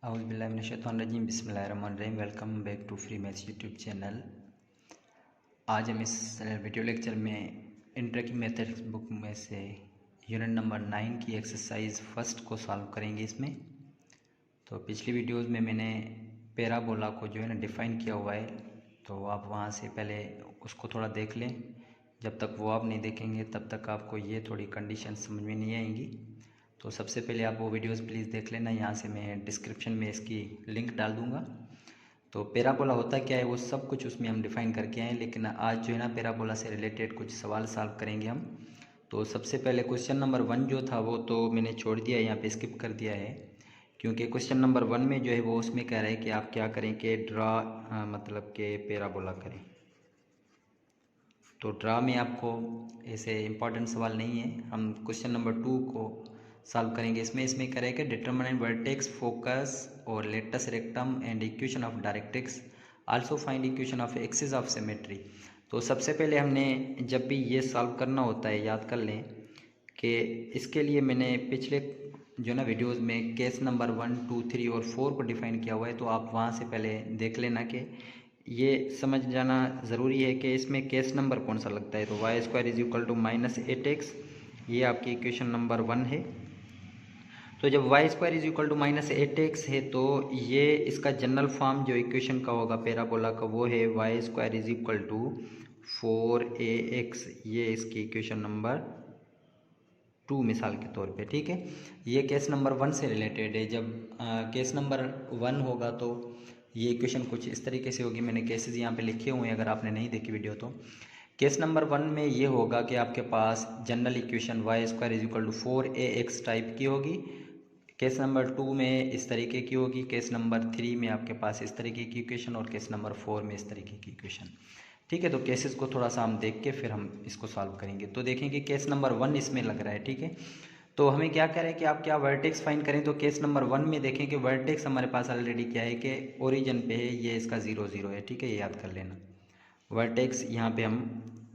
औज़ुबिल्लाहिमिनश्शैतानिर्रजीम बिस्मिल्लाहिर्रहमानिर्रहीम। Welcome back to free maths YouTube channel. आज हम इस वीडियो लेक्चर में इंटरेक्टिव मैथड्स बुक में से यूनिट नंबर 9 की एक्सरसाइज फर्स्ट को सॉल्व करेंगे। इसमें तो पिछली वीडियोस में मैंने पैराबोला को जो है ना डिफ़ाइन किया हुआ है, तो आप वहाँ से पहले उसको थोड़ा देख लें। जब तक वो आप नहीं देखेंगे तब तक आपको ये थोड़ी कंडीशन समझ में नहीं आएंगी। तो सबसे पहले आप वो वीडियोस प्लीज़ देख लेना। यहाँ से मैं डिस्क्रिप्शन में इसकी लिंक डाल दूँगा। तो पैराबोला होता क्या है वो सब कुछ उसमें हम डिफ़ाइन करके आए, लेकिन आज जो है ना पैराबोला से रिलेटेड कुछ सवाल सॉल्व करेंगे हम। तो सबसे पहले क्वेश्चन नंबर 1 जो था वो तो मैंने छोड़ दिया है, यहाँ पे स्किप कर दिया है, क्योंकि क्वेश्चन नंबर 1 में जो है वो उसमें कह रहा है कि आप क्या करें कि ड्रा मतलब कि पैराबोला करें। तो ड्रा में आपको ऐसे इम्पॉर्टेंट सवाल नहीं है। हम क्वेश्चन नंबर 2 को सॉल्व करेंगे। इसमें करेंगे डिटरमिनेंट वर्टेक्स, फोकस और latus rectum and equation of directrix, also find equation of axis of symmetry. तो सबसे पहले हमने जब भी ये सॉल्व करना होता है याद कर लें कि इसके लिए मैंने पिछले जो ना वीडियोस में केस नंबर 1, 2, 3 और 4 को डिफ़ाइन किया हुआ है। तो आप वहाँ से पहले देख लेना कि ये समझ जाना ज़रूरी है कि इसमें केस नंबर कौन सा लगता है। तो y² = -8x, ये आपकी इक्वेशन नंबर 1 है। तो जब y² = -8x है तो ये इसका जनरल फॉर्म जो इक्वेशन का होगा पैराबोला का वो है y² = 4ax। ये इसकी इक्वेशन नंबर 2 मिसाल के तौर पे, ठीक है। ये केस नंबर 1 से रिलेटेड है। जब केस नंबर 1 होगा तो ये इक्वेशन कुछ इस तरीके से होगी। मैंने केसेस यहाँ पे लिखे हुए हैं, अगर आपने नहीं देखी वीडियो तो। केस नंबर 1 में ये होगा कि आपके पास general equation y² = 4ax type की होगी। केस नंबर 2 में इस तरीके की होगी। केस नंबर 3 में आपके पास इस तरीके की इक्वेशन और केस नंबर 4 में इस तरीके की इक्वेशन, ठीक है। तो केसेस को थोड़ा सा हम देख के फिर हम इसको सॉल्व करेंगे। तो देखेंगे केस नंबर 1 इसमें लग रहा है, ठीक है। तो हमें क्या करें कि आप क्या वर्टेक्स फाइंड करें। तो केस नंबर 1 में देखें कि वर्टेक्स हमारे पास ऑलरेडी क्या है कि ओरिजिन पे है, ये इसका 0, 0 है, ठीक है। ये याद कर लेना। वर्टेक्स यहाँ पे हम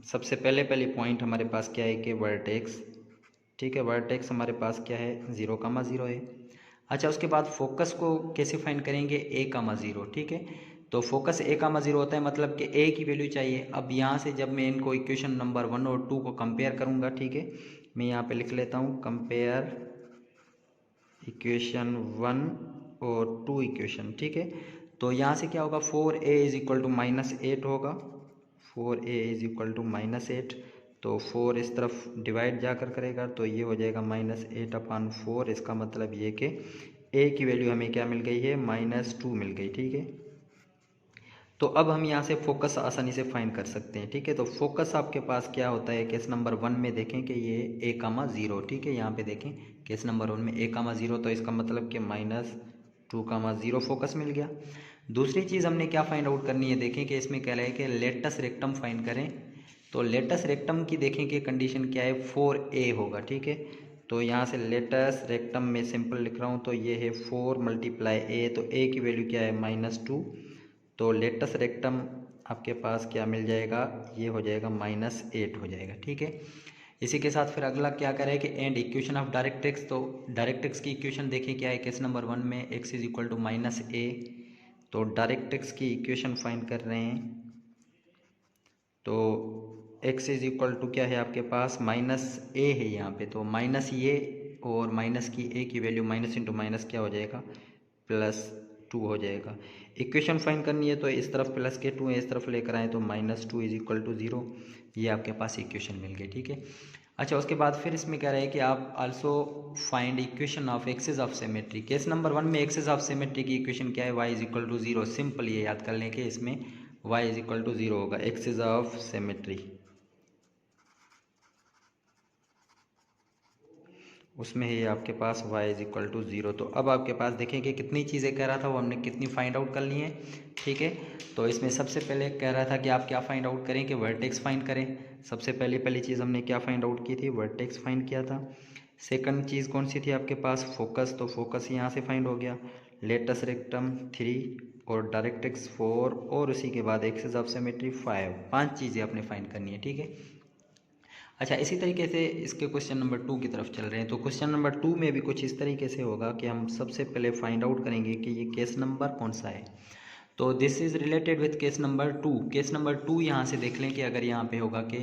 सबसे पहले पॉइंट हमारे पास क्या है कि वर्टेक्स, ठीक है, वर्टेक्स हमारे पास क्या है 0, 0 है। अच्छा, उसके बाद फोकस को कैसे फाइंड करेंगे, a, 0, ठीक है। तो फोकस a, 0 होता है, मतलब कि a की वैल्यू चाहिए। अब यहाँ से जब मैं इनको इक्वेशन नंबर 1 और 2 को कंपेयर करूँगा, ठीक है, मैं यहाँ पे लिख लेता हूँ कंपेयर इक्वेशन 1 और 2 इक्वेशन, ठीक है। तो यहाँ से क्या होगा, 4a = -8 होगा। 4a = -8, तो 4 इस तरफ डिवाइड जाकर करेगा तो ये हो जाएगा -8/4। इसका मतलब ये कि a की वैल्यू हमें क्या मिल गई है, -2 मिल गई, ठीक है। तो अब हम यहाँ से फोकस आसानी से फाइंड कर सकते हैं, ठीक है। तो फोकस आपके पास क्या होता है, केस नंबर 1 में देखें कि ये a, 0, ठीक है। यहाँ पे देखें केस नंबर 1 में a, 0, तो इसका मतलब कि -2, 0 फोकस मिल गया। दूसरी चीज़ हमने क्या फाइंड आउट करनी है, देखें कि इसमें कह रहा है कि लेटस रेक्टम फाइंड करें। तो लेटस रेक्टम की देखें कि कंडीशन क्या है, 4a होगा, ठीक है। तो यहाँ से लेटस रेक्टम में सिंपल लिख रहा हूँ, तो ये है 4 × a, तो a की वैल्यू क्या है, -2। तो लेटस रेक्टम आपके पास क्या मिल जाएगा, ये हो जाएगा -8 हो जाएगा, ठीक है। इसी के साथ फिर अगला क्या करें कि एंड इक्वेशन ऑफ डायरेक्ट्रिक्स। तो डायरेक्ट्रिक्स की इक्वेशन देखिए क्या है, केस नंबर 1 में x = -a। तो डायरेक्ट्रिक्स की इक्वेशन फाइंड कर रहे हैं। तो x क्या है आपके पास, -a है यहाँ पे, तो माइनस ये और माइनस की a की वैल्यू माइनस इंटू माइनस क्या हो जाएगा, +2 हो जाएगा। इक्वेशन फाइंड करनी है तो इस तरफ प्लस के 2 है, इस तरफ लेकर आए तो -2 = 0। ये आपके पास इक्वेशन मिल गई, ठीक है। अच्छा, उसके बाद फिर इसमें कह रहा है कि आप also find equation of axis of symmetry. Case number 1 में एक्सिस ऑफ सिमेट्री की इक्वेशन क्या है, y = 0। सिंपल ये याद कर लें कि इसमें y = 0 होगा, एक्सिस ऑफ सिमेट्री उसमें है आपके पास y = 0। तो अब आपके पास देखें कि कितनी चीज़ें कह रहा था वो हमने कितनी फाइंड आउट कर ली हैं, ठीक है। तो इसमें सबसे पहले कह रहा था कि आप क्या फाइंड आउट करें कि वर्टेक्स फाइंड करें। सबसे पहली चीज़ हमने क्या फाइंड आउट की थी, वर्टेक्स फाइंड किया था। सेकंड चीज़ कौन सी थी आपके पास, फोकस। तो फोकस यहाँ से फाइंड हो गया। लेटस रेक्टम 3 और डायरेक्ट्रिक्स 4 और उसी के बाद एक्सिस ऑफ सिमेट्री 5 चीज़ें आपने फाइंड करनी है, ठीक है। अच्छा, इसी तरीके से इसके क्वेश्चन नंबर 2 की तरफ चल रहे हैं। तो क्वेश्चन नंबर 2 में भी कुछ इस तरीके से होगा कि हम सबसे पहले फाइंड आउट करेंगे कि ये केस नंबर कौन सा है। तो this is related with case number 2। Case number 2 यहाँ से देख लें कि अगर यहाँ पे होगा कि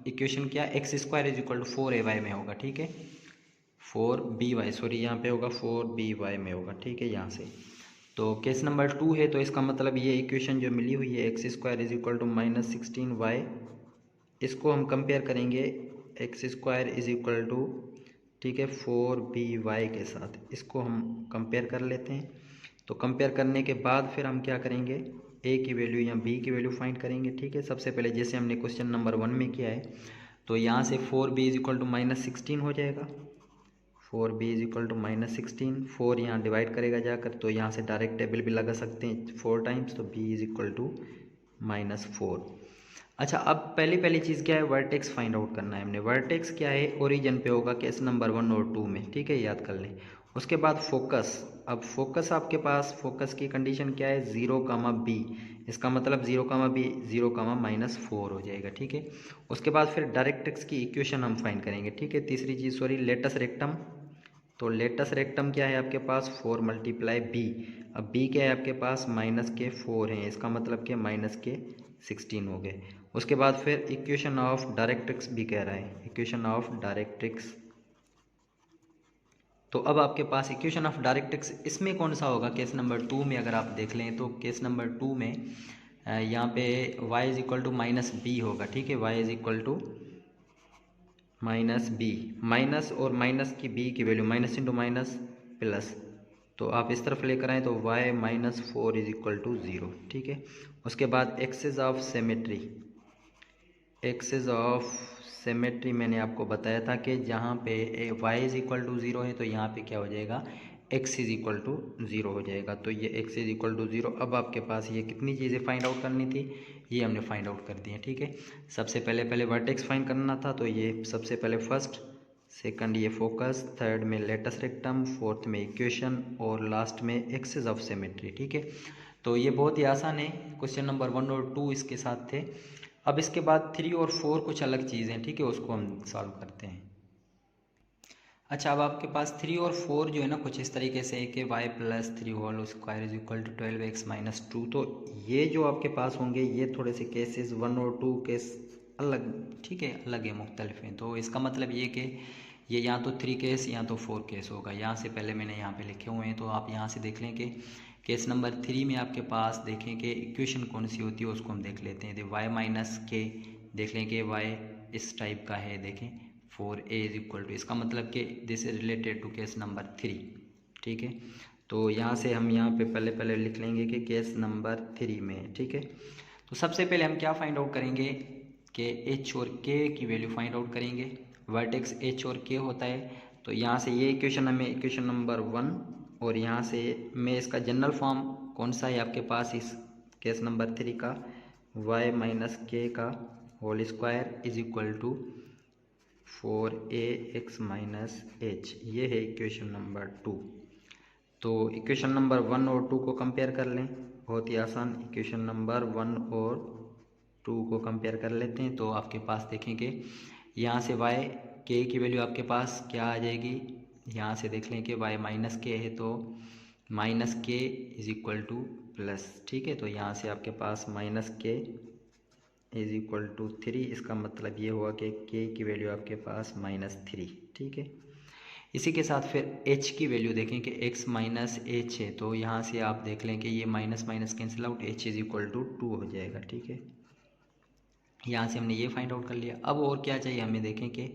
इक्वेशन क्या x square is equal to 4ay में होगा, ठीक है, 4by, सॉरी यहाँ पे होगा 4by में होगा, ठीक है, यहाँ से। तो केस नंबर 2 है, तो इसका मतलब ये इक्वेशन जो मिली हुई है x square is equal to -16y, इसको हम कंपेयर करेंगे x square is equal to, ठीक है, 4by के साथ। इसको हम कंपेयर कर लेते हैं। तो कंपेयर करने के बाद फिर हम क्या करेंगे, ए की वैल्यू या बी की वैल्यू फाइंड करेंगे, ठीक है। सबसे पहले जैसे हमने क्वेश्चन नंबर 1 में किया है, तो यहाँ से 4b इज इक्वल टू -16 हो जाएगा। 4b इज इक्वल टू -16, 4 यहाँ डिवाइड करेगा जाकर, तो यहाँ से डायरेक्ट टेबल भी लगा सकते हैं 4 टाइम्स, तो b इज इक्वल टू -4। अच्छा, अब पहली चीज़ क्या है, वर्टेक्स फाइंड आउट करना है हमने। वर्टेक्स क्या है, ओरिजिन पे होगा केस नंबर 1 और 2 में, ठीक है, याद कर लें। उसके बाद फोकस, अब फोकस आपके पास, फोकस की कंडीशन क्या है, 0, b, इसका मतलब 0, b 0, -4 हो जाएगा, ठीक है। उसके बाद फिर डायरेक्ट्रिक्स की इक्वेशन हम फाइंड करेंगे, ठीक है। तीसरी चीज़, सॉरी, लेटस रेक्टम। तो लेटस रेक्टम क्या है आपके पास, 4 × b। अब b क्या है आपके पास, -4 है, इसका मतलब क्या, -16 हो गए। उसके बाद फिर इक्वेशन ऑफ डायरेक्ट्रिक्स भी कह रहा है, इक्वेशन ऑफ डायरेक्ट्रिक्स। तो अब आपके पास इक्वेशन ऑफ डायरेक्ट्रिक्स इसमें कौन सा होगा, केस नंबर 2 में अगर आप देख लें तो केस नंबर 2 में यहाँ पे y is equal to -b होगा, ठीक है, y is equal to -b, minus और माइनस की b की value, minus into minus plus, तो आप इस तरफ लेकर आए तो y -4 इज इक्वल टू 0, ठीक है। उसके बाद axis of symmetry, axis of symmetry मैंने आपको बताया था कि जहाँ पे y इज इक्वल टू 0 है तो यहाँ पे क्या हो जाएगा, x इज इक्वल टू 0 हो जाएगा। तो ये x इज इक्वल टू 0। अब आपके पास ये कितनी चीज़ें फाइंड आउट करनी थी, ये हमने फाइंड आउट कर दी है, ठीक है। सबसे पहले वर्टेक्स फाइंड करना था, तो ये सबसे पहले फर्स्ट, सेकंड ये फोकस, थर्ड में लेटस रेक्टम, फोर्थ में इक्वेशन और लास्ट में एक्सिस ऑफ सिमेट्री, ठीक है। तो ये बहुत ही आसान है, क्वेश्चन नंबर 1 और 2 इसके साथ थे। अब इसके बाद 3 और 4 कुछ अलग चीज़ें, ठीक है, उसको हम सॉल्व करते हैं। अच्छा, अब आपके पास 3 और 4 जो है ना, कुछ इस तरीके से है कि y + 3 whole square is equal to 12x - 2। तो ये जो आपके पास होंगे ये थोड़े से केसेस 1 और 2 केस अलग, ठीक है, अलग है, मुख्तलिफ हैं। तो इसका मतलब ये कि ये या तो 3 केस या तो 4 केस होगा। यहाँ से पहले मैंने यहाँ पे लिखे हुए हैं, तो आप यहाँ से देख लें कि केस नंबर 3 में आपके पास देखें कि इक्वेशन कौन सी होती है, उसको हम देख लेते हैं। y - k, देख लें कि y इस टाइप का है, देखें 4a इज इक्वल टू, इसका मतलब कि this is related to case number 3, ठीक है। तो यहाँ से हम यहाँ पे पहले लिख लेंगे कि केस नंबर 3 में, ठीक है। तो सबसे पहले हम क्या फाइंड आउट करेंगे कि h और k की वैल्यू फाइंड आउट करेंगे। वर्टेक्स h और k होता है, तो यहाँ से ये इक्वेशन हमें इक्वेशन नंबर 1, और यहाँ से मैं इसका जनरल फॉर्म कौन सा है आपके पास इस केस नंबर 3 का, y - k का whole square is equal to 4ax - h, ये है इक्वेशन नंबर 2। तो इक्वेशन नंबर 1 और 2 को कंपेयर कर लें, बहुत ही आसान, इक्वेशन नंबर 1 और 2 को कंपेयर कर लेते हैं। तो आपके पास देखेंगे यहाँ से y k की वैल्यू आपके पास क्या आ जाएगी, यहाँ से देख लें कि y - k है, तो -k is equal two plus, ठीक है। तो यहाँ से आपके पास -k इज इक्वल टू 3, इसका मतलब ये हुआ कि k की वैल्यू आपके पास -3, ठीक है। इसी के साथ फिर h की वैल्यू देखें कि x - h है, तो यहाँ से आप देख लें कि ये minus minus cancel out, h is equal to 2 हो जाएगा, ठीक है। यहाँ से हमने ये फाइंड आउट कर लिया। अब और क्या चाहिए हमें, देखें कि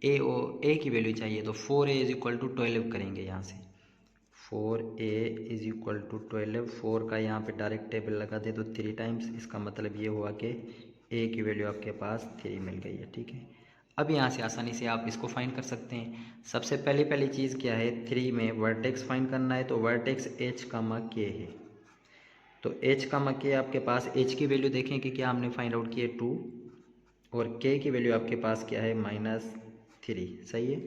a की वैल्यू चाहिए, तो 4a इज इक्वल टू 12 करेंगे। यहाँ से 4a इज इक्वल टू 12, 4 का यहाँ पे डायरेक्ट टेबल लगा दे तो 3 टाइम्स, इसका मतलब ये हुआ कि a की वैल्यू आपके पास 3 मिल गई है, ठीक है। अब यहाँ से आसानी से आप इसको फाइंड कर सकते हैं। सबसे पहली चीज़ क्या है, 3 में वर्टेक्स फाइंड करना है, तो वर्टेक्स h, k है। तो h, k आपके पास, h की वैल्यू देखें कि क्या हमने फाइंड आउट की है 2, और k की वैल्यू आपके पास क्या है -3, सही है।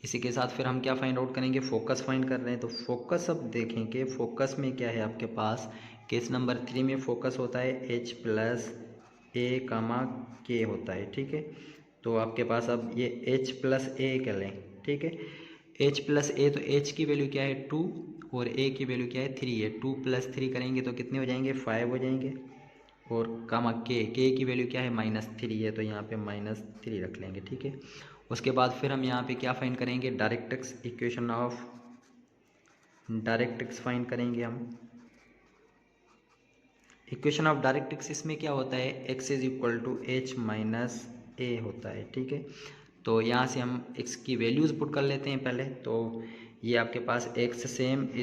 इसी के साथ फिर हम क्या फाइंड आउट करेंगे, फोकस फाइंड कर रहे हैं। तो फोकस अब देखें कि फोकस में क्या है आपके पास, केस नंबर 3 में फोकस होता है h + a, k होता है, ठीक है। तो आपके पास अब ये h प्लस ए कर लें, ठीक है। h प्लस ए, तो h की वैल्यू क्या है 2 और a की वैल्यू क्या है 3 है। 2 + 3 करेंगे तो कितने हो जाएंगे 5 हो जाएंगे। और कामा k की वैल्यू क्या है -3 है, तो यहाँ पे -3 रख लेंगे, ठीक है। उसके बाद फिर हम यहाँ पे क्या फाइंड करेंगे, directrix equation of directrix find करेंगे हम। इक्वेशन ऑफ डायरेक्ट्रिक्स इसमें क्या होता है, x = h - a होता है, ठीक है। तो यहाँ से हम x की वैल्यूज़ पुट कर लेते हैं पहले। तो ये आपके पास x सेम =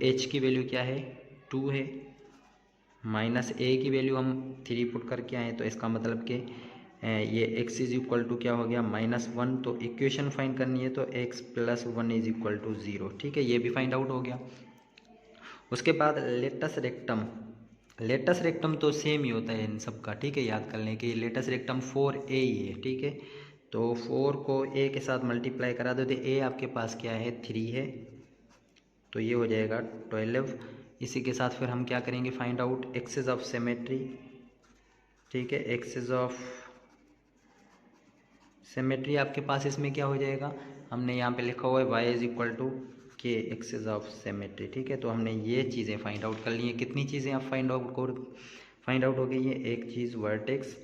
h की वैल्यू क्या है 2 है, -a की वैल्यू हम 3 पुट करके आए, तो इसका मतलब कि ये x = क्या हो गया -1। तो इक्वेशन फाइंड करनी है तो x + 1 = 0, ठीक है। ये भी फाइंड आउट हो गया। उसके बाद लेटस रेक्टम तो सेम ही होता है इन सब का, ठीक है। याद कर लें कि लेटस रेक्टम 4a ही है, ठीक है। तो 4 को a के साथ मल्टीप्लाई करा दो तो a आपके पास क्या है 3 है, तो ये हो जाएगा 12। इसी के साथ फिर हम क्या करेंगे, find out axis of symmetry, ठीक है। एक्सिस ऑफ सिमेट्री आपके पास इसमें क्या हो जाएगा, हमने यहाँ पे लिखा हुआ है y = k axis of symmetry, ठीक है। तो हमने ये चीज़ें फाइंड आउट कर ली हैं। कितनी चीज़ें आप फाइंड आउट हो गई है, एक चीज़ वर्टेक्स,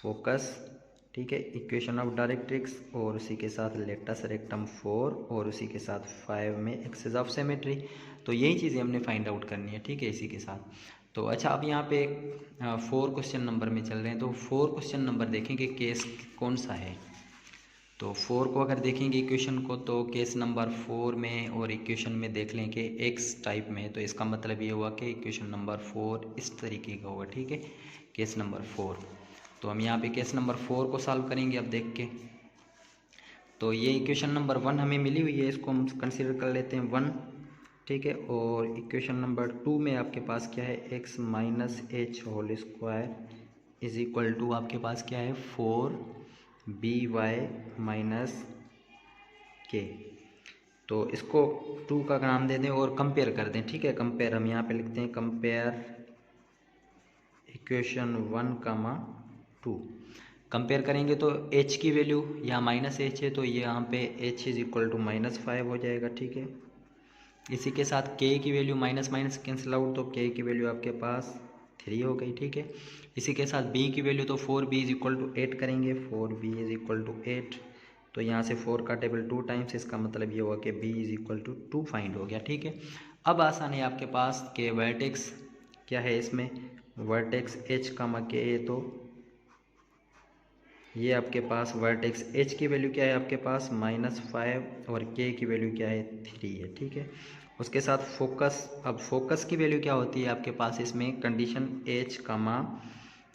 फोकस, ठीक है, इक्वेशन ऑफ डायरेक्ट्रिक्स, और उसी के साथ लेटस रेक्टम 4, और उसी के साथ 5 में एक्सिस ऑफ सिमेट्री। तो यही चीज़ें हमने फाइंड आउट करनी है, ठीक है, इसी के साथ। तो अच्छा, अब यहाँ पे 4 क्वेश्चन नंबर में चल रहे हैं। तो 4 क्वेश्चन नंबर देखेंगे केस कौन सा है। तो 4 को अगर देखेंगे इक्वेशन को, तो केस नंबर 4 में और इक्वेशन में देख लें कि एक्स टाइप में है, तो इसका मतलब ये हुआ कि इक्वेशन नंबर 4 इस तरीके का होगा, ठीक है, केस नंबर 4। तो हम यहाँ पे केस नंबर 4 को सॉल्व करेंगे अब देख के। तो ये इक्वेशन नंबर 1 हमें मिली हुई है, इसको हम कंसिडर कर लेते हैं 1, ठीक है। और इक्वेशन नंबर 2 में आपके पास क्या है, x - h² = आपके पास क्या है 4by - k। तो इसको 2 का नाम दे दें और कंपेयर कर दें, ठीक है। कंपेयर हम यहाँ पे लिखते हैं, कंपेयर इक्वेशन 1, 2 कंपेयर करेंगे तो h की वैल्यू यहाँ -h है, तो ये यहाँ पे h = -5 हो जाएगा, ठीक है। इसी के साथ k की value minus minus cancel out, तो k की वैल्यू आपके पास 3 हो गई, ठीक है। इसी के साथ b की वैल्यू, तो 4b = 8 करेंगे, 4b = 8। तो यहाँ से 4 का टेबल 2 टाइम्स, इसका मतलब ये हुआ कि b = 2 फाइंड हो गया, ठीक है। अब आसान है आपके पास के वर्टेक्स क्या है, इसमें वर्टेक्स h, k है, तो ये आपके पास वर्टेक्स h की वैल्यू क्या है आपके पास -5 और k की वैल्यू क्या है 3 है, ठीक है। उसके साथ फोकस, अब फोकस की वैल्यू क्या होती है आपके पास, इसमें कंडीशन h,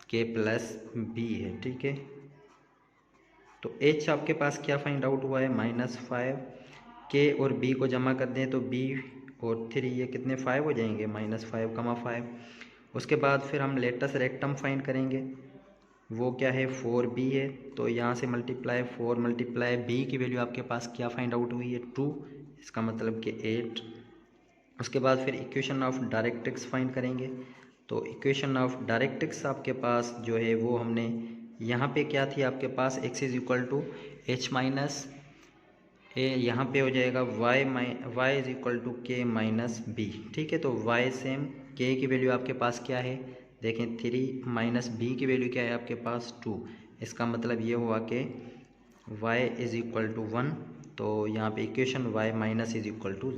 k + b है, ठीक है। तो h आपके पास क्या फाइंड आउट हुआ है -5, k और b को जमा कर दें तो b और 3 ये कितने 5 हो जाएंगे, -5, 5। उसके बाद फिर हम लेटस रेक्टम फाइंड करेंगे, वो क्या है 4b है। तो यहाँ से मल्टीप्लाई 4 × b की वैल्यू आपके पास क्या फाइंड आउट हुई है 2, इसका मतलब कि 8। उसके बाद फिर इक्वेशन ऑफ डायरेक्ट्रिक्स फाइंड करेंगे। तो इक्वेशन ऑफ डायरेक्ट्रिक्स आपके पास जो है वो हमने यहाँ पे क्या थी आपके पास, x = h - a, यहाँ पे हो जाएगा y = k - b, ठीक है। तो y सेम, k की वैल्यू आपके पास क्या है देखें 3 - b की वैल्यू क्या है आपके पास 2, इसका मतलब ये हुआ कि y = 1। तो यहाँ पे इक्वेशन y -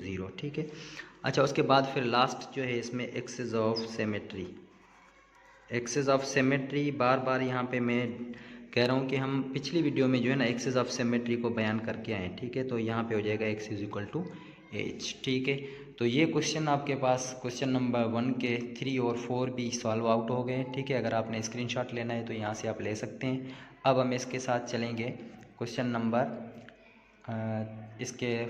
0, ठीक है। अच्छा, उसके बाद फिर लास्ट जो है इसमें एक्सिस ऑफ सिमेट्री बार बार यहाँ पे मैं कह रहा हूँ कि हम पिछली वीडियो में जो है ना एक्सिस ऑफ सिमेट्री को बयान करके आए, ठीक है। तो यहाँ पे हो जाएगा x = h, ठीक है। तो ये क्वेश्चन आपके पास क्वेश्चन नंबर 1 के 3 और 4 भी सॉल्व आउट हो गए, ठीक है। अगर आपने स्क्रीनशॉट लेना है तो यहाँ से आप ले सकते हैं। अब हम इसके साथ चलेंगे क्वेश्चन नंबर इसके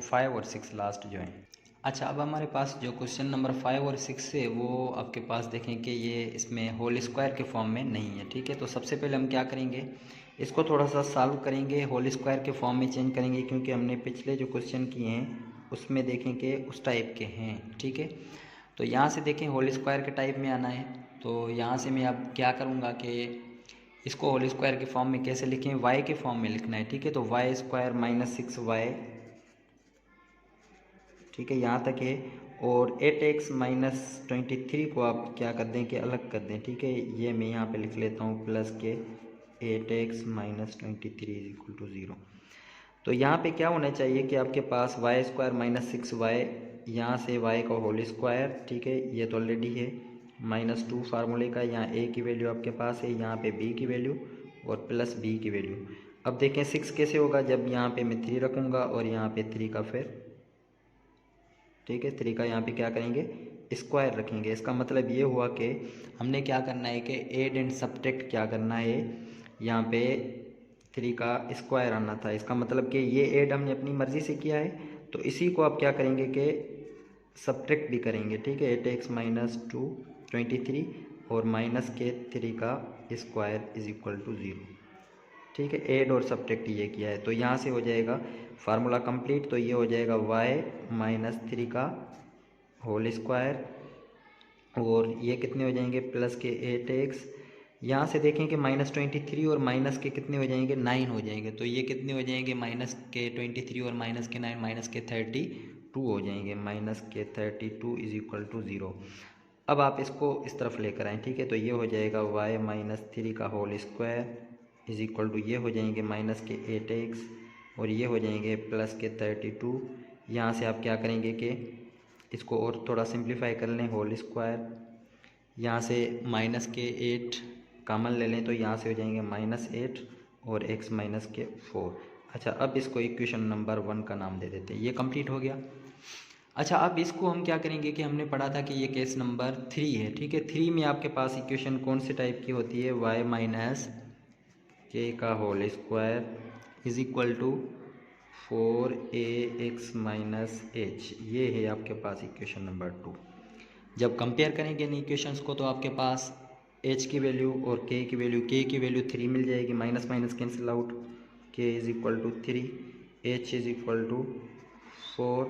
5 और 6 लास्ट जो हैं। अच्छा, अब हमारे पास जो क्वेश्चन नंबर 5 और 6 है वो आपके पास देखें कि ये इसमें होल स्क्वायर के फॉर्म में नहीं है, ठीक है। तो सबसे पहले हम क्या करेंगे, इसको थोड़ा सा सॉल्व करेंगे, होल स्क्वायर के फॉर्म में चेंज करेंगे, क्योंकि हमने पिछले जो क्वेश्चन किए हैं उसमें देखें कि उस टाइप के हैं, ठीक है। तो यहाँ से देखें होल स्क्वायर के टाइप में आना है, तो यहाँ से मैं अब क्या करूँगा कि इसको होल स्क्वायर के फॉर्म में कैसे लिखें, वाई के फॉर्म में लिखना है, ठीक है। तो वाई स्क्वायर माइनस 6y, ठीक है, यहाँ तक है। और 8x माइनस 23 को आप क्या कर दें कि अलग कर दें, ठीक है। ये मैं यहाँ पे लिख लेता हूँ प्लस के 8x minus 23 is equal to 0। तो यहाँ पे क्या होना चाहिए कि आपके पास वाई स्क्वायर माइनस 6y, यहाँ से y का होल स्क्वायर, ठीक है, ये तो ऑलरेडी है, -2 फार्मूले का, यहाँ a की वैल्यू आपके पास है, यहाँ पे b की वैल्यू और प्लस b की वैल्यू। अब देखें 6 कैसे होगा, जब यहाँ पे मैं 3 रखूँगा और यहाँ पे 3 का फिर, ठीक है, 3 का यहाँ पे क्या करेंगे स्क्वायर रखेंगे। इसका मतलब ये हुआ कि हमने क्या करना है कि एड एंड सब्ट्रैक्ट क्या करना है, यहाँ पे 3 का स्क्वायर आना था। इसका मतलब कि ये ऐड हमने अपनी मर्ज़ी से किया है, तो इसी को आप क्या करेंगे कि सब्ट्रैक्ट भी करेंगे, ठीक है। 8x माइनस 23 और माइनस के 3 का स्क्वायर इज इक्वल टू 0, ठीक है। ऐड और सब्ट्रैक्ट ये किया है, तो यहाँ से हो जाएगा फार्मूला कंप्लीट। तो ये हो जाएगा y माइनस 3 का होल स्क्वायर, और ये कितने हो जाएंगे प्लस के 8x, यहाँ से देखें कि -23 और माइनस के कितने हो जाएंगे 9 हो जाएंगे, तो ये कितने हो जाएंगे माइनस के 23 और माइनस के 9 माइनस के 32 हो जाएंगे, माइनस के 32 इज इक्वल टू 0। अब आप इसको इस तरफ लेकर आएँ, ठीक है। तो ये हो जाएगा y माइनस 3 का whole square is equal to, ये हो जाएंगे माइनस के 8x और ये हो जाएंगे प्लस के 32। यहाँ से आप क्या करेंगे कि इसको और थोड़ा सिंप्लीफाई कर लें, होल स्क्वायर, यहाँ से माइनस के 8 कॉमन ले लें, तो यहाँ से हो जाएंगे -8 और x माइनस के 4। अच्छा, अब इसको इक्वेशन नंबर 1 का नाम दे देते हैं, ये कंप्लीट हो गया। अच्छा, अब इसको हम क्या करेंगे कि हमने पढ़ा था कि ये केस नंबर 3 है, ठीक है। 3 में आपके पास इक्वेशन कौन से टाइप की होती है, y माइनस के का whole square is equal to 4ax minus h, ये है आपके पास इक्वेशन नंबर 2। जब कंपेयर करेंगे इन इक्वेशंस को तो आपके पास h की वैल्यू और k की वैल्यू 3 मिल जाएगी, minus minus cancel out, k is equal to 3, h is equal to 4,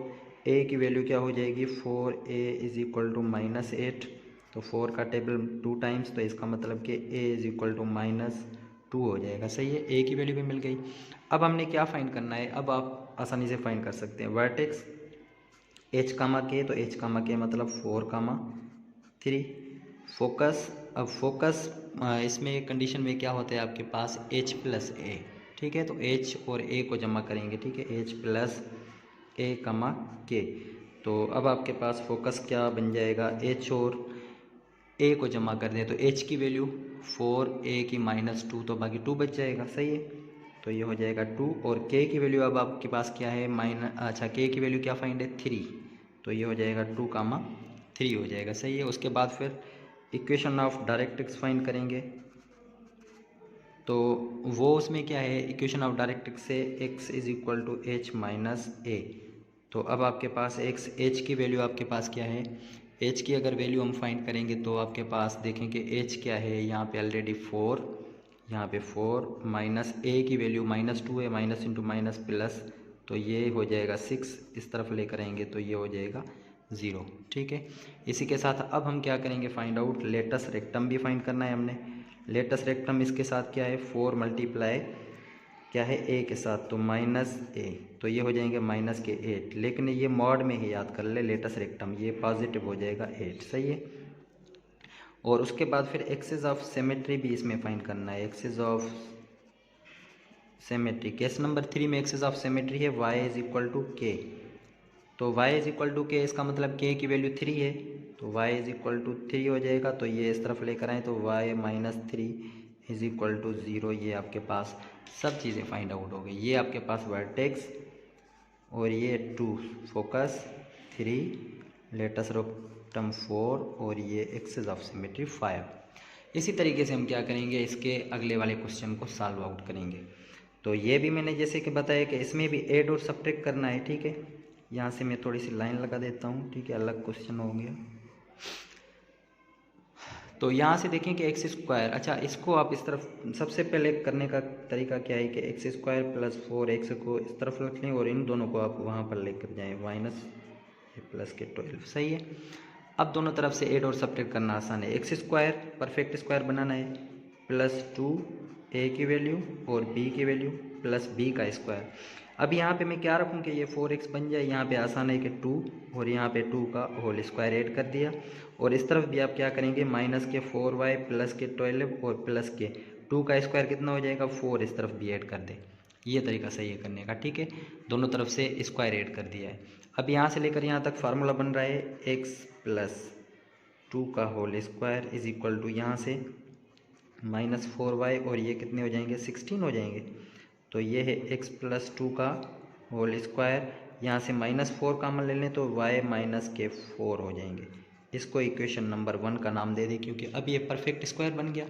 a की वैल्यू क्या हो जाएगी 4a इज इक्वल टू -8, तो 4 का टेबल 2 टाइम्स, तो इसका मतलब कि a इज इक्वल टू -2 हो जाएगा, सही है। a की वैल्यू भी मिल गई। अब हमने क्या फाइंड करना है, अब आप आसानी से फाइंड कर सकते हैं वर्टेक्स h कामा k, तो h कामा k मतलब 4 कामा 3। फोकस, अब फोकस इसमें कंडीशन में क्या होता है आपके पास h प्लस a, ठीक है। तो h और a को जमा करेंगे, ठीक है, h plus a comma k। तो अब आपके पास फोकस क्या बन जाएगा, h और a को जमा कर दें तो h की वैल्यू 4, a की -2, तो बाकी 2 बच जाएगा, सही है। तो ये हो जाएगा 2, और k की वैल्यू अब आपके पास क्या है अच्छा, k की वैल्यू क्या फाइंड है 3, तो ये हो जाएगा 2 कामा 3 हो जाएगा, सही है। उसके बाद फिर इक्वेशन ऑफ डायरेक्ट्रिक्स फाइंड करेंगे, तो वो उसमें क्या है, इक्वेशन ऑफ डायरेक्ट्रिक्स से x is equal to h minus a। तो अब आपके पास h की वैल्यू आपके पास क्या है, h की अगर वैल्यू हम फाइंड करेंगे तो आपके पास देखें कि h क्या है, यहाँ पे ऑलरेडी 4, यहाँ पे 4, माइनस a की वैल्यू -2 है, माइनस इंटू माइनस प्लस, तो ये हो जाएगा 6, इस तरफ लेकर आएंगे तो ये हो जाएगा 0, ठीक है। इसी के साथ अब हम क्या करेंगे, फाइंड आउट लेटस रेक्टम भी फाइंड करना है हमने। लेटस रेक्टम इसके साथ क्या है 4 मल्टीप्लाई क्या है a के साथ, तो -a, तो ये हो जाएंगे माइनस के 8, लेकिन ये मॉड में ही याद कर ले लेटस रेक्टम, ये पॉजिटिव हो जाएगा 8, सही है। और उसके बाद फिर एक्सिस ऑफ सिमेट्री भी इसमें फाइंड करना है, axis of symmetry case number 3 में एक्सिस ऑफ सिमेट्री है y is equal to k, तो y is equal to k, इसका मतलब k की वैल्यू 3 है, तो y इज इक्वल टू 3 हो जाएगा, तो ये इस तरफ लेकर आए तो y minus 3 is equal to 0, ये आपके पास सब चीज़ें फाइंड आउट हो गई। ये आपके पास वर्टेक्स, और ये 2 फोकस, 3 लेटस रेक्टम 4, और ये एक्सिस ऑफ सिमेट्री 5। इसी तरीके से हम क्या करेंगे, इसके अगले वाले क्वेश्चन को सॉल्व आउट करेंगे। तो ये भी मैंने जैसे कि बताया कि इसमें भी ऐड और सब्ट्रैक्ट करना है, ठीक है। यहाँ से मैं थोड़ी सी लाइन लगा देता हूँ, ठीक है, अलग क्वेश्चन हो गया। तो यहाँ से देखें कि एक्स स्क्वायर, अच्छा इसको आप इस तरफ सबसे पहले करने का तरीका क्या है कि एक्स स्क्वायर प्लस 4x को इस तरफ रख लें और इन दोनों को आप वहाँ पर लेकर जाएं, माइनस प्लस के 12, सही है। अब दोनों तरफ से ऐड और सब्ट्रैक्ट करना आसान है। एक्स स्क्वायर परफेक्ट स्क्वायर बनाना है, +2 ए की वैल्यू और बी की वैल्यू प्लस बी का स्क्वायर। अब यहाँ पे मैं क्या रखूँ कि ये 4x बन जाए, यहाँ पे आसान है कि 2 और यहाँ पे 2 का होल स्क्वायर ऐड कर दिया, और इस तरफ भी आप क्या करेंगे माइनस के 4y प्लस के 12 और प्लस के 2 का स्क्वायर कितना हो जाएगा 4, इस तरफ भी ऐड कर दें। ये तरीका सही है करने का, ठीक है। दोनों तरफ से स्क्वायर ऐड कर दिया है। अब यहाँ से लेकर यहाँ तक फार्मूला बन रहा है x प्लस 2 का whole square is equal to यहाँ से माइनस 4y और ये कितने हो जाएंगे 16 हो जाएंगे। तो ये है x प्लस 2 का होल स्क्वायर, यहाँ से -4 कॉमन ले लें तो y माइनस के 4 हो जाएंगे। इसको इक्वेशन नंबर 1 का नाम दे दें क्योंकि अब ये परफेक्ट स्क्वायर बन गया।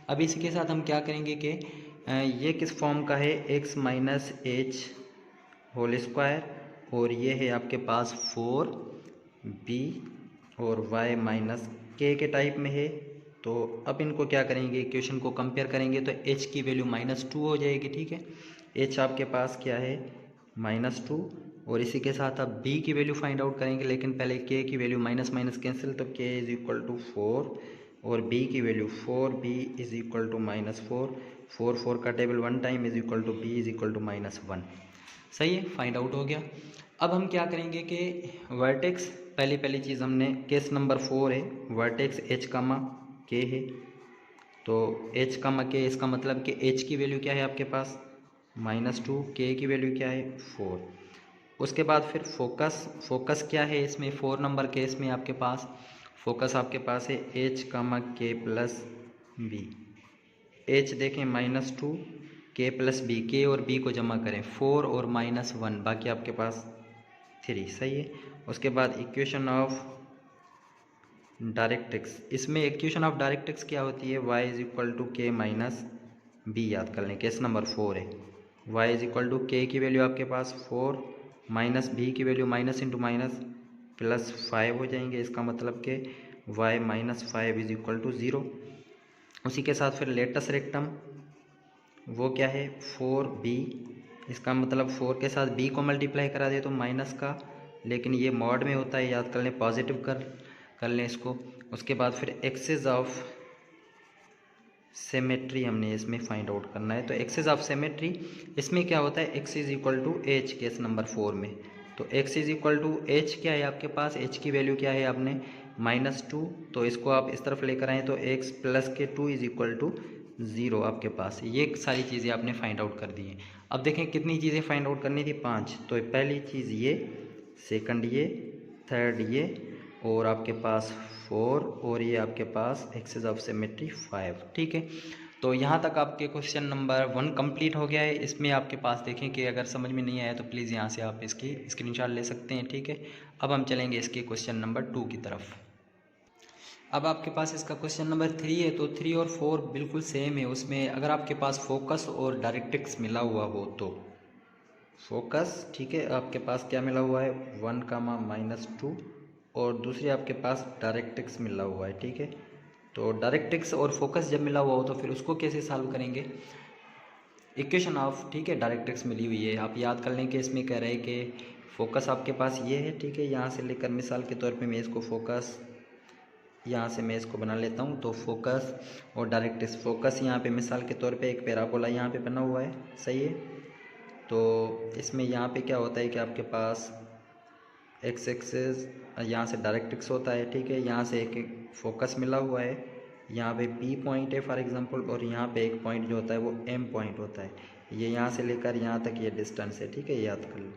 अब इसी के साथ हम क्या करेंगे कि ये किस फॉर्म का है x minus h whole square, और ये है आपके पास 4b और y माइनस के टाइप में है। तो अब इनको क्या करेंगे इक्वेशन को कंपेयर करेंगे तो h की वैल्यू -2 हो जाएगी, ठीक है। h आपके पास क्या है -2, और इसी के साथ आप b की वैल्यू फाइंड आउट करेंगे, लेकिन पहले k की वैल्यू माइनस माइनस कैंसिल, तो k इज इक्वल टू 4 और b की value 4b is equal to -4, 4 का table 1 time is equal to b is equal to -1। सही है, फाइंड आउट हो गया। अब हम क्या करेंगे कि वर्टेक्स, पहली चीज़ हमने केस नंबर 4 है, वर्टेक्स h कामा k है, तो h कामा k इसका मतलब कि h की वैल्यू क्या है आपके पास -2, k की वैल्यू क्या है 4। उसके बाद फिर फोकस क्या है इसमें 4 नंबर केस में आपके पास फोकस आपके पास है h कामा k प्लस b। h देखें -2, k प्लस b, k और b को जमा करें 4 और -1, बाकी आपके पास 3। सही है। उसके बाद इक्वेशन ऑफ डायरेक्ट्रिक्स, इसमें इक्वेशन ऑफ डायरेक्ट्रिक्स क्या होती है y इज इक्वल टू के माइनस बी, याद कर लें केस नंबर 4 है। y इज इक्वल टू के की वैल्यू आपके पास 4 माइनस बी की value minus into minus plus 5 हो जाएंगे, इसका मतलब कि y -5 इज इक्वल टू 0। उसी के साथ फिर लेटस रेक्टम वो क्या है 4b, इसका मतलब 4 के साथ b को मल्टीप्लाई करा दे तो माइनस का, लेकिन ये मॉड में होता है, याद कर लें, पॉजिटिव कर लें इसको। उसके बाद फिर एक्सेस ऑफ सिमेट्री हमने इसमें फाइंड आउट करना है, तो एक्सेस ऑफ सिमेट्री इसमें क्या होता है x is equal to h case number 4 में। तो x is equal to h क्या है आपके पास, h की वैल्यू क्या है आपने -2, तो इसको आप इस तरफ लेकर आए तो x प्लस के 2 इज इक्वल टू 0 आपके पास। ये सारी चीज़ें आपने फाइंड आउट कर दी हैं। अब देखें कितनी चीज़ें फाइंड आउट करनी थी 5, तो पहली चीज़ ये, सेकंड ये, थर्ड ये, और आपके पास 4, और ये आपके पास एक्सेस ऑफ सिमेट्री 5, ठीक है। तो यहाँ तक आपके क्वेश्चन नंबर 1 कंप्लीट हो गया है। इसमें आपके पास देखें कि अगर समझ में नहीं आया तो प्लीज़ यहाँ से आप इसकी स्क्रीनशॉट ले सकते हैं, ठीक है। अब हम चलेंगे इसके क्वेश्चन नंबर 2 की तरफ। अब आपके पास इसका क्वेश्चन नंबर 3 है, तो 3 और 4 बिल्कुल सेम है। उसमें अगर आपके पास फोकस और डायरेक्ट्रिक्स मिला हुआ हो तो फोकस, ठीक है, आपके पास क्या मिला हुआ है 1 कामा -2, और दूसरी आपके पास डायरेक्ट्रिक्स मिला हुआ है, ठीक है। तो डायरेक्ट्रिक्स और फोकस जब मिला हुआ हो तो फिर उसको कैसे सॉल्व करेंगे, इक्वेशन ऑफ, ठीक है, डायरेक्ट्रिक्स मिली हुई है। आप याद कर लें कि इसमें कह रहे हैं कि फोकस आपके पास ये है, ठीक है, यहाँ से लेकर मिसाल के तौर पे मैं इसको फोकस, यहाँ से मैं इसको बना लेता हूँ, तो फोकस और डायरेक्ट्रिक्स, फोकस यहाँ पे मिसाल के तौर पे एक पैराबोला यहाँ पे बना हुआ है, सही है। तो इसमें यहाँ पे क्या होता है कि आपके पास एक्स एक्सेस यहाँ से डायरेक्ट्रिक्स होता है, ठीक है, यहाँ से एक फोकस मिला हुआ है, यहाँ पे P पॉइंट है फॉर एग्जांपल, और यहाँ पे एक पॉइंट जो होता है वो M पॉइंट होता है। ये यहाँ से लेकर यहाँ तक ये डिस्टेंस है, ठीक है, याद कर लो।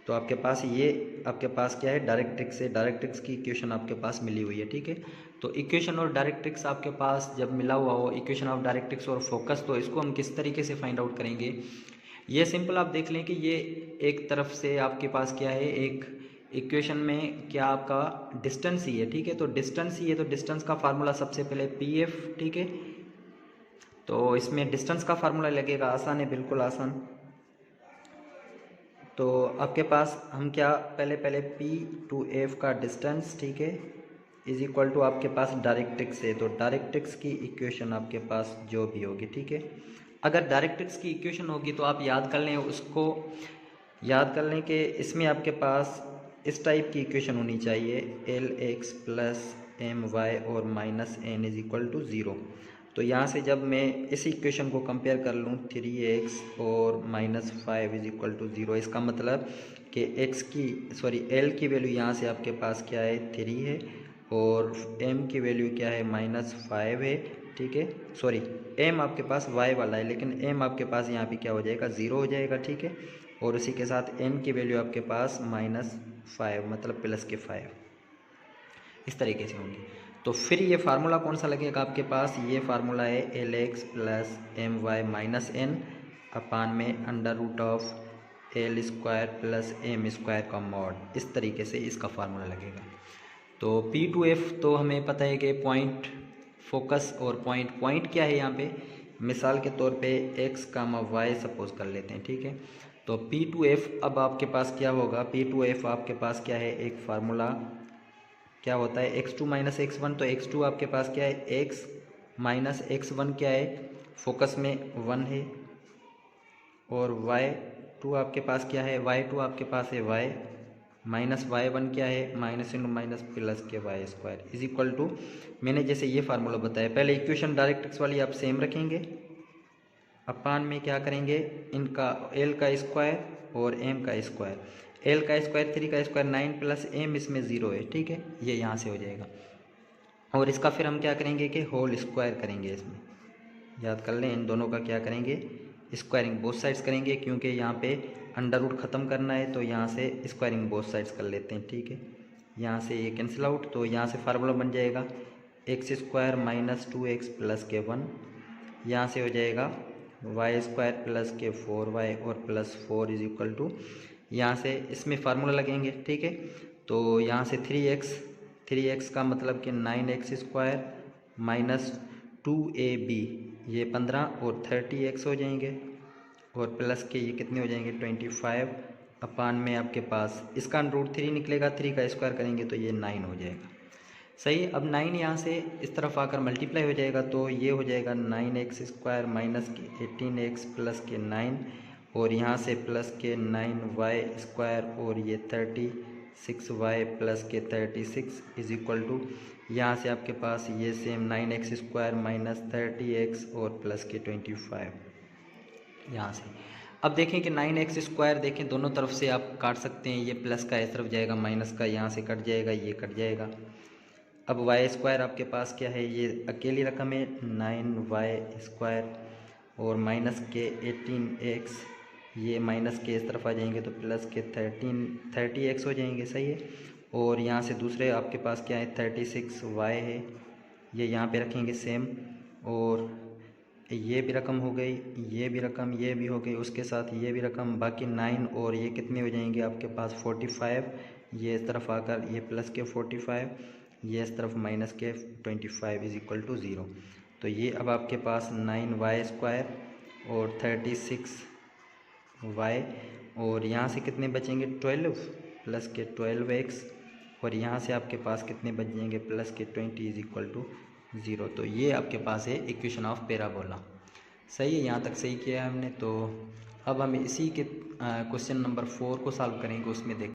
तो आपके पास ये आपके पास क्या है डायरेक्ट्रिक्स है, डायरेक्ट्रिक्स की इक्वेशन आपके पास मिली हुई है, ठीक है। तो इक्वेशन और डायरेक्ट्रिक्स आपके पास जब मिला हुआ हो, इक्वेशन ऑफ डायरेक्ट्रिक्स और फोकस, तो इसको हम किस तरीके से फाइंड आउट करेंगे। ये सिंपल आप देख लें कि ये एक तरफ से आपके पास क्या है, एक इक्वेशन में क्या आपका डिस्टेंस ही है, ठीक है। तो डिस्टेंस ही है, तो डिस्टेंस का फार्मूला सबसे पहले PF, ठीक है। तो इसमें डिस्टेंस का फार्मूला लगेगा, आसान है, बिल्कुल आसान। तो आपके पास हम क्या पहले P to F का डिस्टेंस, ठीक है, इज इक्वल टू आपके पास डायरेक्ट्रिक्स है, तो डायरेक्ट्रिक्स की इक्वेशन आपके पास जो भी होगी, ठीक है। अगर डायरेक्ट्रिक्स की इक्वेशन होगी तो आप याद कर लें, उसको याद कर लें कि इसमें आपके पास इस टाइप की इक्वेशन होनी चाहिए, LX प्लस MY और -N इज इक्वल टू 0। तो यहाँ से जब मैं इस इक्वेशन को कंपेयर कर लूँ 3x और -5 इज इक्वल टू 0, इसका मतलब कि l की वैल्यू यहाँ से आपके पास क्या है 3 है और m की वैल्यू क्या है -5 है, ठीक है। सॉरी, m आपके पास y वाला है लेकिन m आपके पास यहाँ पे क्या हो जाएगा 0 हो जाएगा, ठीक है। और उसी के साथ m की वैल्यू आपके पास -5 मतलब +5 इस तरीके से होंगी। तो फिर ये फार्मूला कौन सा लगेगा आपके पास, ये फार्मूला है LX + MY - n अपान में √L² + m² का मॉड, इस तरीके से इसका फार्मूला लगेगा। तो P2F तो हमें पता है कि पॉइंट फोकस और पॉइंट क्या है यहाँ पे, मिसाल के तौर पे x, y सपोज कर लेते हैं, ठीक है। तो P2F अब आपके पास क्या होगा, P2F आपके पास क्या है, एक फार्मूला क्या होता है x2 - x1, तो x2 आपके पास क्या है x - x1 क्या है, फोकस में 1 है, और y2 आपके पास क्या है, y2 आपके पास है y -y1 क्या है, -(-+) इज इक्वल टू, मैंने जैसे ये फार्मूला बताया, पहले इक्वेशन डायरेक्ट्रिक्स वाली आप सेम रखेंगे, अपान में क्या करेंगे इनका l का स्क्वायर और m का स्क्वायर, l का स्क्वायर 3 का स्क्वायर 9 + m इसमें 0 है, ठीक है, ये यहाँ से हो जाएगा। और इसका फिर हम क्या करेंगे कि होल स्क्वायर करेंगे, इसमें याद कर लें इन दोनों का क्या करेंगे, स्क्वायरिंग बोथ साइड्स करेंगे, क्योंकि यहाँ पे अंडर रूट ख़त्म करना है तो यहाँ से स्क्वायरिंग बोथ साइड्स कर लेते हैं, ठीक है। यहाँ से ये कैंसिल आउट, तो यहाँ से फार्मूला बन जाएगा x² - 2x + k1, यहाँ से हो जाएगा y² + k4y और +4 इज इक्वल टू, यहाँ से इसमें फार्मूला लगेंगे, ठीक है। तो यहाँ से 3x का मतलब कि 9x² - 2ab ये 15 और 30x हो जाएंगे, और प्लस के ये कितने हो जाएंगे 25 अपान में आपके पास इसका √3 निकलेगा, 3 का स्क्वायर करेंगे तो ये 9 हो जाएगा, सही। अब 9 यहाँ से इस तरफ आकर मल्टीप्लाई हो जाएगा, तो ये हो जाएगा 9x² - 18x + के 9 और यहाँ से प्लस के 9y² और ये 36y + के 36 इज इक्वल टू, यहाँ से आपके पास ये सेम 9x² - 30x और प्लस के 25 यहाँ से। अब देखें कि 9x² देखें दोनों तरफ से आप काट सकते हैं, ये प्लस का इस तरफ जाएगा, माइनस का यहाँ से कट जाएगा, ये कट जाएगा। अब y² आपके पास क्या है, ये अकेली रकम है 9y² और माइनस के 18x, ये माइनस के इस तरफ आ जाएंगे तो प्लस के 30x हो जाएंगे, सही है। और यहाँ से दूसरे आपके पास क्या है 36y है, ये यहाँ पे रखेंगे सेम, और ये भी रकम हो गई, ये भी रकम, ये भी हो गई, उसके साथ ये भी रकम, बाकी 9 और ये कितने हो जाएंगे आपके पास 45, ये इस तरफ आकर ये प्लस के 45, ये इस तरफ माइनस के 25 इज इक्वल टू 0। तो ये अब आपके पास 9y² और 36y और यहाँ से कितने बचेंगे 12 प्लस के 12x और यहाँ से आपके पास कितने बच जाएंगे प्लस के 20 इज इक्वल टू 0। तो ये आपके पास है इक्वेशन ऑफ पैराबोला, सही है, यहाँ तक सही किया है हमने। तो अब हम इसी के क्वेश्चन नंबर 4 को सॉल्व करेंगे, उसमें देख